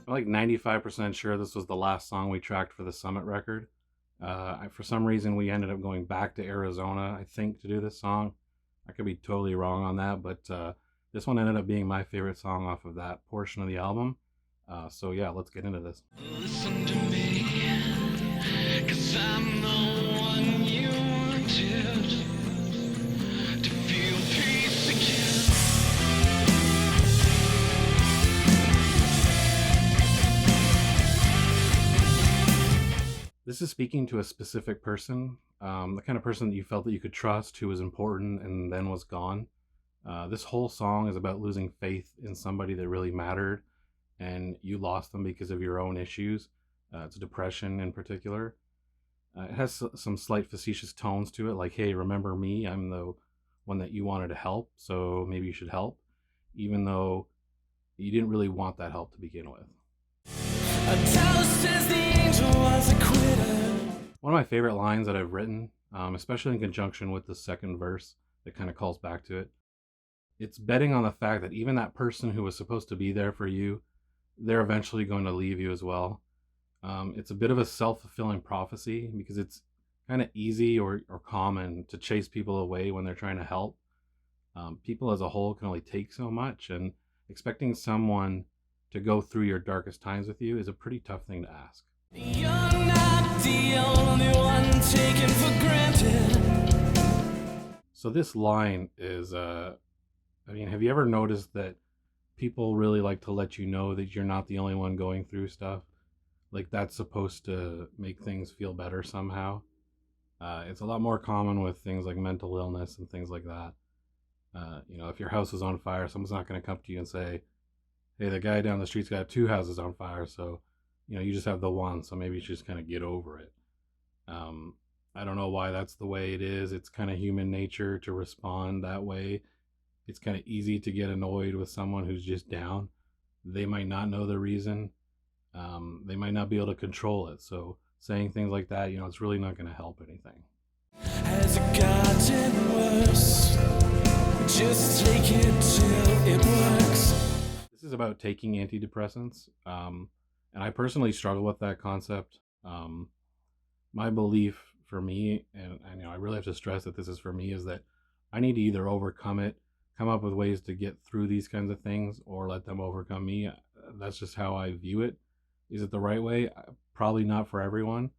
I'm like 95% sure this was the last song we tracked for the Summit record. For some reason, we ended up going back to Arizona, I think, to do this song. I could be totally wrong on that, but this one ended up being my favorite song off of that portion of the album. So yeah, let's get into this. Listen to me, 'cause I'm the one you wanted to feel peace again. This is speaking to a specific person, the kind of person that you felt that you could trust, who was important and then was gone. This whole song is about losing faith in somebody that really mattered, and you lost them because of your own issues. It's depression in particular. It has some slight facetious tones to it, like, hey, remember me? I'm the one that you wanted to help, so maybe you should help, even though you didn't really want that help to begin with. One of my favorite lines that I've written, especially in conjunction with the second verse that kind of calls back to it, it's betting on the fact that even that person who was supposed to be there for you, they're eventually going to leave you as well. It's a bit of a self-fulfilling prophecy because it's kind of easy or common to chase people away when they're trying to help. People as a whole can only take so much, and expecting someone to go through your darkest times with you is a pretty tough thing to ask. You're not the only one taken for granted. So this line is, have you ever noticed that people really like to let you know that you're not the only one going through stuff? Like that's supposed to make things feel better somehow. It's a lot more common with things like mental illness and things like that. If your house is on fire, someone's not going to come to you and say, hey, the guy down the street's got 2 houses on fire, so you just have the one, so maybe you should just kind of get over it. I don't know why that's the way it is. It's kind of human nature to respond that way. It's kind of easy to get annoyed with someone who's just down. They might not know the reason. They might not be able to control it. So saying things like that, it's really not going to help anything. Has it gotten worse? Just take it till it works. This is about taking antidepressants. And I personally struggle with that concept. My belief for me, and I really have to stress that this is for me, is that I need to either overcome it, come up with ways to get through these kinds of things, or let them overcome me. That's just how I view it. Is it the right way? Probably not for everyone,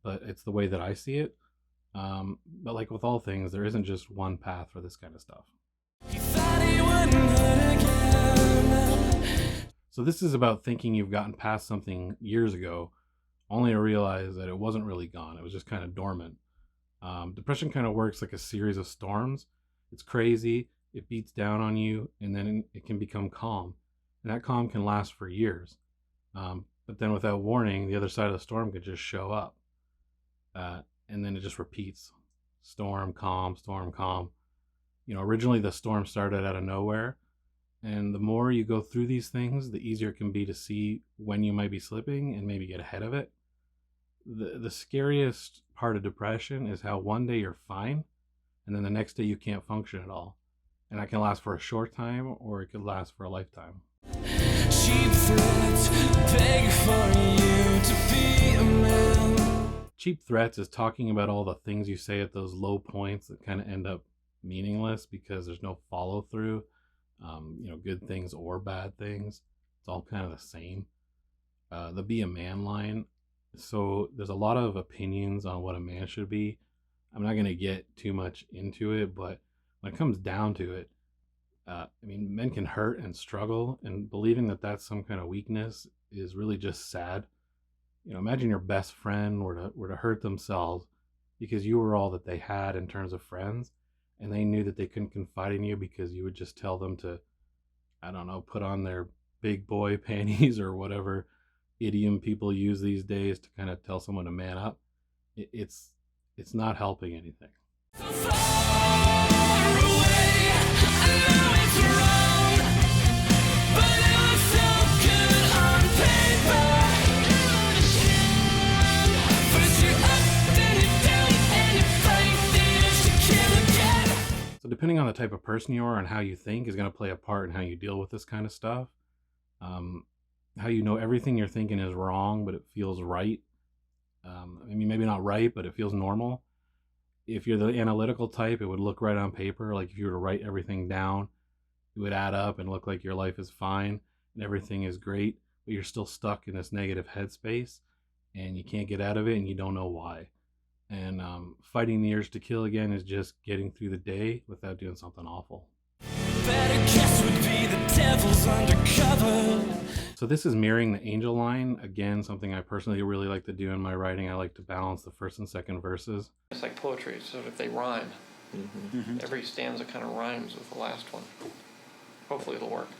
but it's the way that I see it. But like with all things, there isn't just one path for this kind of stuff. So this is about thinking you've gotten past something years ago, only to realize that it wasn't really gone. It was just kind of dormant. Depression kind of works like a series of storms. It's crazy. It beats down on you, and then it can become calm. And that calm can last for years. But then without warning, the other side of the storm could just show up. And then it just repeats. Storm, calm, storm, calm. Originally the storm started out of nowhere. And the more you go through these things, the easier it can be to see when you might be slipping and maybe get ahead of it. The scariest part of depression is how one day you're fine, and then the next day you can't function at all. And that can last for a short time, or it could last for a lifetime. Cheap threats beg for you to be a man. Cheap threats is talking about all the things you say at those low points that kind of end up meaningless because there's no follow through. Good things or bad things, it's all kind of the same. The be a man line. So there's a lot of opinions on what a man should be. I'm not going to get too much into it, but when it comes down to it, men can hurt and struggle, and believing that that's some kind of weakness is really just sad. Imagine your best friend were to hurt themselves because you were all that they had in terms of friends, and they knew that they couldn't confide in you because you would just tell them to, I don't know, put on their big boy panties or whatever idiom people use these days to kind of tell someone to man up. It's not helping anything. So far away, I know it's wrong, but it was so good on paper. First you're up, then you're down, and you fight the urge to kill again. So depending on the type of person you are and how you think is going to play a part in how you deal with this kind of stuff. how you know everything you're thinking is wrong, but it feels right. I mean, maybe not right, but it feels normal. If you're the analytical type, it would look right on paper. Like if you were to write everything down, it would add up and look like your life is fine and everything is great, but you're still stuck in this negative headspace and you can't get out of it and you don't know why. And fighting the urge to kill again is just getting through the day without doing something awful. Better guess would be the devil's undercover. So this is mirroring the angel line. Again, something I personally really like to do in my writing. I like to balance the first and second verses. It's like poetry, so if they rhyme, every stanza kind of rhymes with the last one. Hopefully it'll work.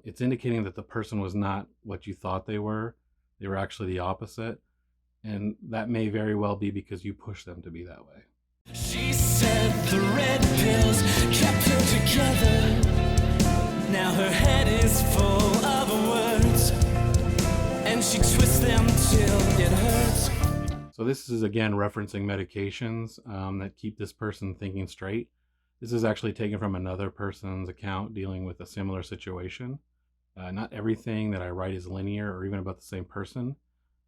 It's indicating that the person was not what you thought they were. They were actually the opposite. And that may very well be because you pushed them to be that way. She said the red pills kept her together. Now her head is full of words, and she twists them till it hurts. So this is again referencing medications that keep this person thinking straight. This is actually taken from another person's account dealing with a similar situation. Not everything that I write is linear or even about the same person,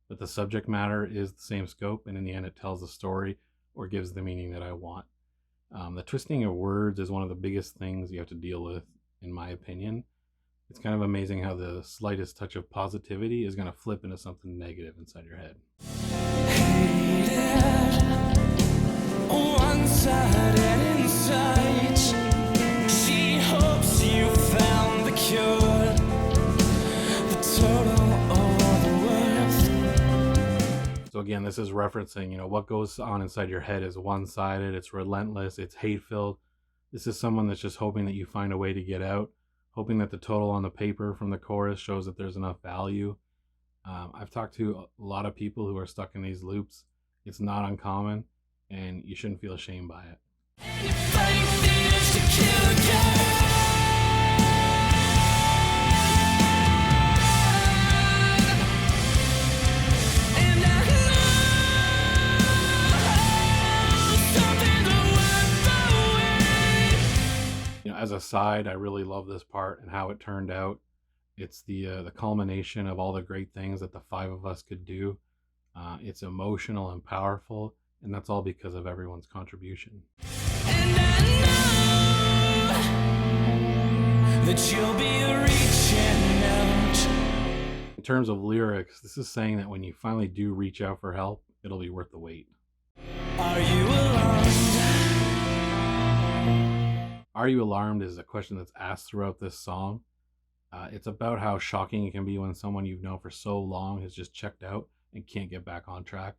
but the subject matter is the same scope, and in the end it tells the story or gives the meaning that I want. The twisting of words is one of the biggest things you have to deal with, in my opinion. It's kind of amazing how the slightest touch of positivity is going to flip into something negative inside your head. One-sided insight. She hopes you found the cure, the total or the worth. So again, this is referencing, what goes on inside your head is one-sided, it's relentless, it's hate-filled. This is someone that's just hoping that you find a way to get out, hoping that the total on the paper from the chorus shows that there's enough value. I've talked to a lot of people who are stuck in these loops. It's not uncommon, and you shouldn't feel ashamed by it. As a side, I really love this part and how it turned out. It's the culmination of all the great things that the five of us could do. It's emotional and powerful, and that's all because of everyone's contribution. And I know that you'll be reaching out. In terms of lyrics, this is saying that when you finally do reach out for help, it'll be worth the wait. Are you alarmed? Are you alarmed is a question that's asked throughout this song. It's about how shocking it can be when someone you've known for so long has just checked out and can't get back on track.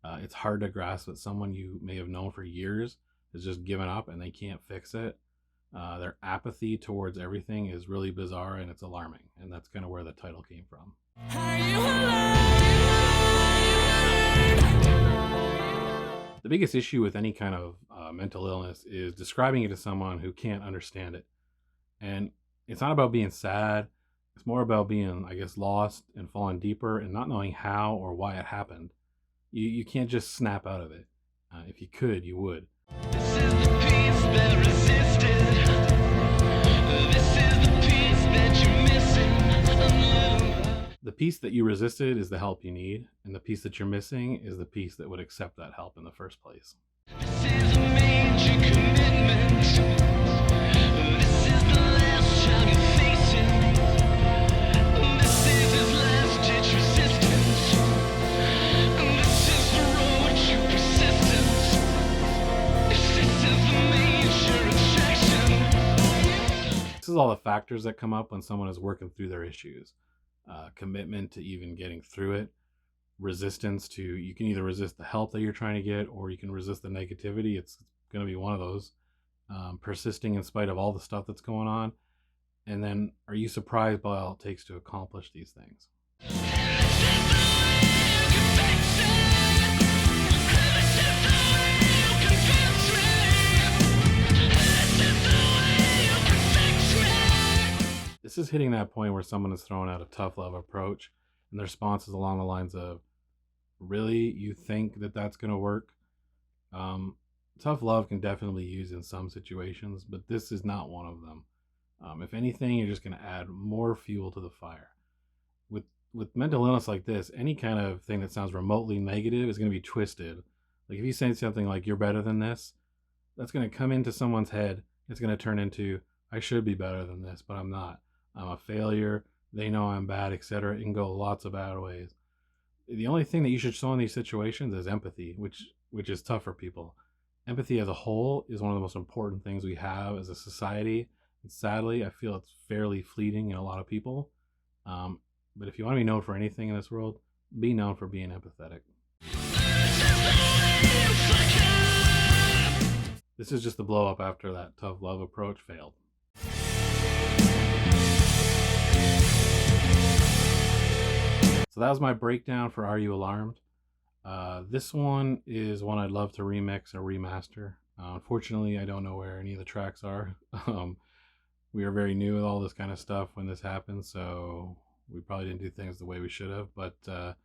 It's hard to grasp that someone you may have known for years has just given up and they can't fix it. Their apathy towards everything is really bizarre and it's alarming. And that's kind of where the title came from. Are you alarmed? The biggest issue with any kind of mental illness is describing it to someone who can't understand it. And it's not about being sad. It's more about being, I guess, lost and falling deeper and not knowing how or why it happened. You can't just snap out of it. If you could, you would. This is the piece that resisted. This is the piece that you're missing. The piece that you resisted is the help you need, and the piece that you're missing is the piece that would accept that help in the first place. This is a major commitment. This is the last child you're facing. This is his last ditch resistance. This is the road to persistence. This is the major attraction. This is all the factors that come up when someone is working through their issues. Commitment to even getting through it, resistance to, you can either resist the help that you're trying to get or you can resist the negativity. It's going to be one of those. Persisting in spite of all the stuff that's going on. And then, are you surprised by all it takes to accomplish these things? This is hitting that point where someone is throwing out a tough love approach and the response is along the lines of, really, you think that that's going to work? Tough love can definitely be used in some situations, but this is not one of them. If anything, you're just going to add more fuel to the fire. With mental illness like this, any kind of thing that sounds remotely negative is going to be twisted. Like if you say something like "you're better than this," that's going to come into someone's head. It's going to turn into "I should be better than this, but I'm not. I'm a failure. They know I'm bad, etc." It can go lots of bad ways. The only thing that you should show in these situations is empathy, which is tough for people. Empathy as a whole is one of the most important things we have as a society. And sadly, I feel it's fairly fleeting in a lot of people. But if you want to be known for anything in this world, be known for being empathetic. This is just the blow up after that tough love approach failed. So that was my breakdown for Are You Alarmed? This one is one I'd love to remix or remaster. Unfortunately, I don't know where any of the tracks are. We are very new with all this kind of stuff when this happened, so we probably didn't do things the way we should have, but that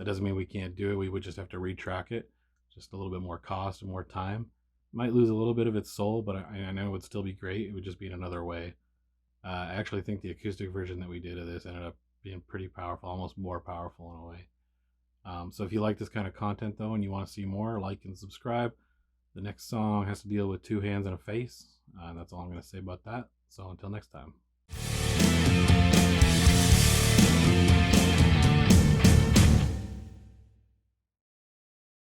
doesn't mean we can't do it. We would just have to retrack it. Just a little bit more cost and more time. Might lose a little bit of its soul, but I know it would still be great. It would just be in another way. I actually think the acoustic version that we did of this ended up being pretty powerful, almost more powerful in a way. So if you like this kind of content though and you want to see more, like and subscribe. The next song has to deal with two hands and a face, and that's all I'm going to say about that. So until next time.